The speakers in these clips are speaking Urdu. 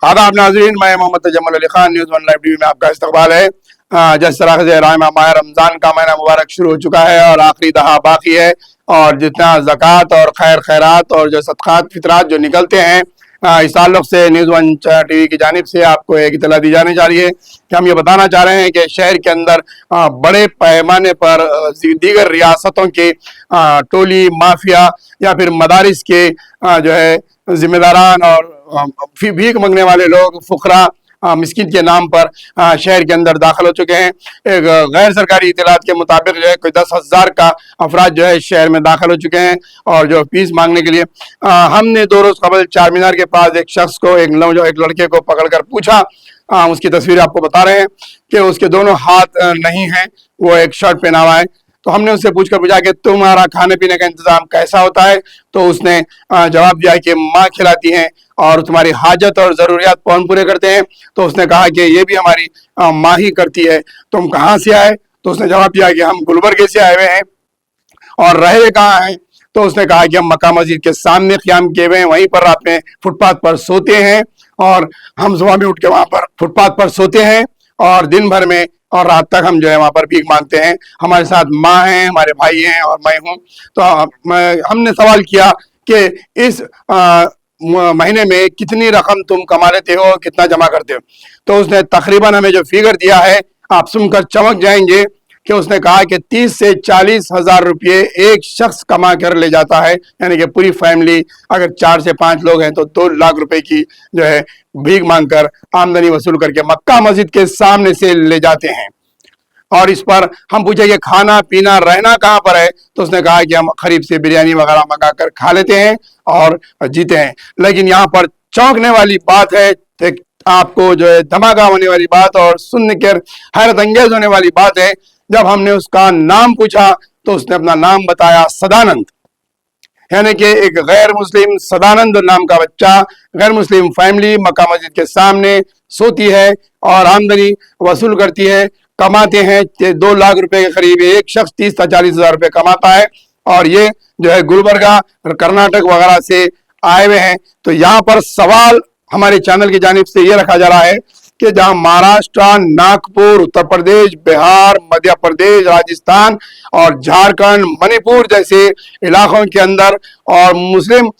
آداب ناظرین، میں Mohammad Tajammul Ali Khan, news one live T V میں آپ کا استقبال ہے۔ جس طرح سے ماہ رمضان کا مہینہ مبارک شروع ہو چکا ہے اور آخری دہا باقی ہے، اور جتنا زکوٰۃ اور خیرات اور جو صدقات فطرات جو نکلتے ہیں، اس تعلق سے نیوز ون ٹی وی کی جانب سے آپ کو ایک اطلاع دی جانے جا رہی ہے کہ ہم یہ بتانا چاہ رہے ہیں کہ شہر کے اندر بڑے پیمانے پر دیگر ریاستوں کے ٹولی مافیا یا پھر مدارس کے جو ہے ذمہ داران اور بھیک مانگنے والے لوگ، فقراء، مسکین کے نام پر شہر کے اندر داخل ہو چکے ہیں۔ ایک غیر سرکاری اطلاعات کے مطابق جو ہے کوئی 10,000 کا افراد جو ہے شہر میں داخل ہو چکے ہیں، اور جو فیس مانگنے کے لیے ہم نے 2 روز قبل چار مینار کے پاس ایک شخص کو، ایک لڑکے کو پکڑ کر پوچھا۔ اس کی تصویر آپ کو بتا رہے ہیں کہ اس کے دونوں ہاتھ نہیں ہیں، وہ ایک شرٹ پہنا ہوا ہے۔ تو ہم نے اس سے پوچھا کہ تمہارا کھانے پینے کا انتظام کیسا ہوتا ہے؟ تو اس نے جواب دیا کہ ماں کھلاتی ہیں، اور تمہاری حاجت اور ضروریات کون پورے کرتے ہیں؟ تو اس نے کہا کہ یہ بھی ہماری ماں ہی کرتی ہے۔ تم کہاں سے آئے؟ تو اس نے جواب دیا کہ ہم گلبرگے سے آئے ہوئے ہیں۔ اور رہے کہاں ہیں؟ تو اس نے کہا کہ ہم مکہ مسجد کے سامنے قیام کیے ہوئے ہیں، وہیں پر رات میں فٹ پاتھ پر سوتے ہیں، اور ہم صبح میں اٹھ کے وہاں پر فٹ پاتھ پر سوتے ہیں، اور دن بھر میں اور رات تک ہم جو ہے وہاں پر بھیک مانگتے ہیں۔ ہمارے ساتھ ماں ہیں، ہمارے بھائی ہیں، اور میں ہوں۔ تو ہم نے سوال کیا کہ اس مہینے میں کتنی رقم تم کما لیتے ہو، کتنا جمع کرتے ہو؟ تو اس نے تقریباً ہمیں جو فگر دیا ہے، آپ سن کر چمک جائیں گے کہ اس نے کہا کہ 30 سے 40 ہزار روپے ایک شخص کما کر لے جاتا ہے، یعنی کہ پوری فیملی اگر 4 سے 5 لوگ ہیں تو 2 لاکھ روپے کی جو ہے بھیک مانگ کر، آمدنی وصول کر کے مکہ مسجد کے سامنے سے لے جاتے ہیں۔ اور اس پر ہم پوچھے کہ کھانا پینا رہنا کہاں پر ہے؟ تو اس نے کہا کہ ہم قریب سے بریانی وغیرہ منگا کر کھا لیتے ہیں اور جیتے ہیں۔ لیکن یہاں پر چونکنے والی بات ہے، آپ کو جو ہے دھماکہ ہونے والی بات اور سن کر حیرت انگیز ہونے والی بات ہے، جب ہم نے اس کا نام پوچھا تو اس نے اپنا نام بتایا سدانند، یعنی کہ ایک غیر مسلم سدانند نام کا بچہ، غیر مسلم فیملی مکہ مسجد کے سامنے سوتی ہے اور آمدنی وصول کرتی ہے، کماتے ہیں 2 لاکھ روپے کے قریب، ایک شخص 30 سے 40 ہزار روپے کماتا ہے، اور یہ جو ہے گلبرگہ کرناٹک وغیرہ سے آئے ہوئے ہیں۔ تو یہاں پر سوال ہمارے چینل کی جانب سے یہ رکھا جا رہا ہے کہ جہاں مہاراشٹر، ناگپور، اتر پردیش، بہار، مدھیہ پردیش، راجستھان اور جھارکھنڈ، منی پور جیسے علاقوں کے اندر اور مسلم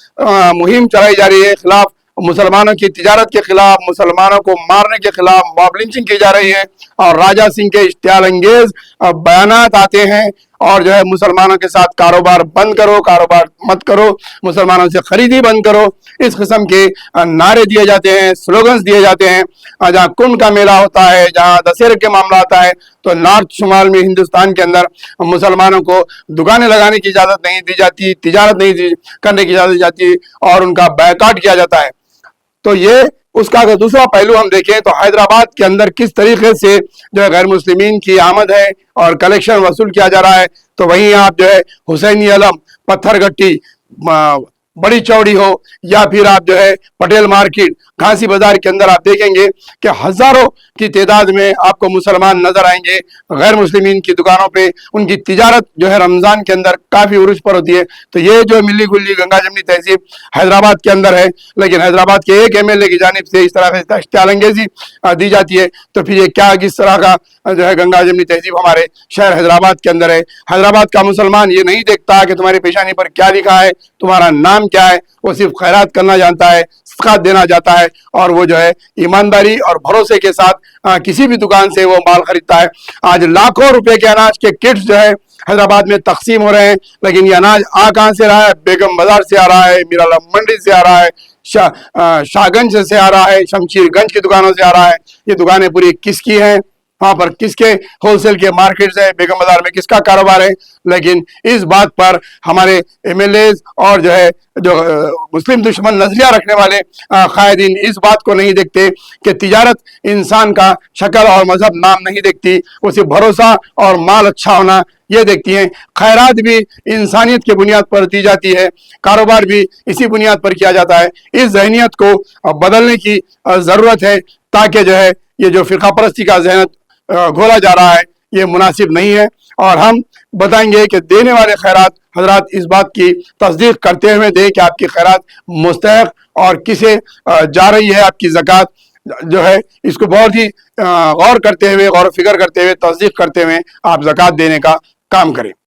مہم چلائی جا رہی ہے، خلاف مسلمانوں کی تجارت کے خلاف، مسلمانوں کو مارنے کے خلاف موب لنچنگ کی جا رہی ہے، اور راجہ سنگھ کے اشتعال انگیز بیانات آتے ہیں، اور جو ہے مسلمانوں کے ساتھ کاروبار بند کرو، کاروبار مت کرو، مسلمانوں سے خریدی بند کرو، اس قسم کے نعرے دیے جاتے ہیں، سلوگنز دیے جاتے ہیں۔ جہاں کنڈ کا میلہ ہوتا ہے، جہاں دسہرے کے معاملہ آتا ہے، تو نارتھ شمال میں ہندوستان کے اندر مسلمانوں کو دکانیں لگانے کی اجازت نہیں دی جاتی، تجارت نہیں کرنے کی اجازت دی جاتی، اور ان کا بائیکاٹ کیا جاتا ہے۔ تو یہ اس کا اگر دوسرا پہلو ہم دیکھیں تو حیدرآباد کے اندر کس طریقے سے جو ہے غیر مسلمین کی آمد ہے اور کلیکشن وصول کیا جا رہا ہے، تو وہیں آپ جو ہے حسینی علم، پتھر گٹی، بڑی چوڑی ہو، یا پھر آپ جو ہے پٹیل مارکیٹ، گھانسی بازار کے اندر آپ دیکھیں گے کہ ہزاروں کی تعداد میں آپ کو مسلمان نظر آئیں گے غیر مسلمین کی دکانوں پہ۔ ان کی تجارت جو ہے رمضان کے اندر کافی عروج پر ہوتی ہے۔ تو یہ جو ملی گلی گنگا جمنی تہذیب حیدرآباد کے اندر ہے، لیکن حیدرآباد کے ایک MLA کی جانب سے اس طرح سے اشتعال انگیزی دی جاتی ہے، تو پھر یہ کیا کس طرح کا جو ہے گنگا جمنی تہذیب ہمارے شہر حیدرآباد کے اندر ہے؟ حیدرآباد کا مسلمان یہ نہیں دیکھتا کہ تمہاری پیشانی پر کیا لکھا ہے، تمہارا نام کیا ہے، وہ صرف خیرات کرنا جانتا ہے، صدقات دینا جاتا ہے، اور وہ جو ہے ایمانداری اور بھروسے کے ساتھ کسی بھی دکان سے وہ مال خریدتا ہے۔ آج لاکھوں روپے کے اناج کے کٹس جو ہے حیدرآباد میں تقسیم ہو رہے ہیں، لیکن یہ اناج کہاں سے رہا ہے؟ بیگم بازار سے آ رہا ہے، میرالم منڈی سے آ رہا ہے، شاہ گنج سے آ رہا ہے، شمشیر گنج کی دکانوں سے آ رہا ہے۔ یہ دکانیں پوری کس کی ہیں؟ وہاں پر کس کے ہول سیل کے مارکیٹس ہیں؟ بیگم بازار میں کس کا کاروبار ہے؟ لیکن اس بات پر ہمارے MLAs اور جو ہے جو مسلم دشمن نظریہ رکھنے والے قائدین اس بات کو نہیں دیکھتے کہ تجارت انسان کا شکل اور مذہب نام نہیں دیکھتی، وہ صرف بھروسہ اور مال اچھا ہونا یہ دیکھتی ہیں۔ خیرات بھی انسانیت کی بنیاد پر دی جاتی ہے، کاروبار بھی اسی بنیاد پر کیا جاتا ہے۔ اس ذہنیت کو بدلنے کی ضرورت ہے، تاکہ جو ہے یہ جو فرقہ پرستی کا ذہن گھولا جا رہا ہے یہ مناسب نہیں ہے، اور ہم بتائیں گے کہ دینے والے خیرات حضرات اس بات کی تصدیق کرتے ہوئے دیں کہ آپ کی خیرات مستحق اور کسے جا رہی ہے، آپ کی زکوٰۃ جو ہے اس کو بہت ہی غور کرتے ہوئے، غور و فکر کرتے ہوئے، تصدیق کرتے ہوئے آپ زکوٰۃ دینے کا کام کریں۔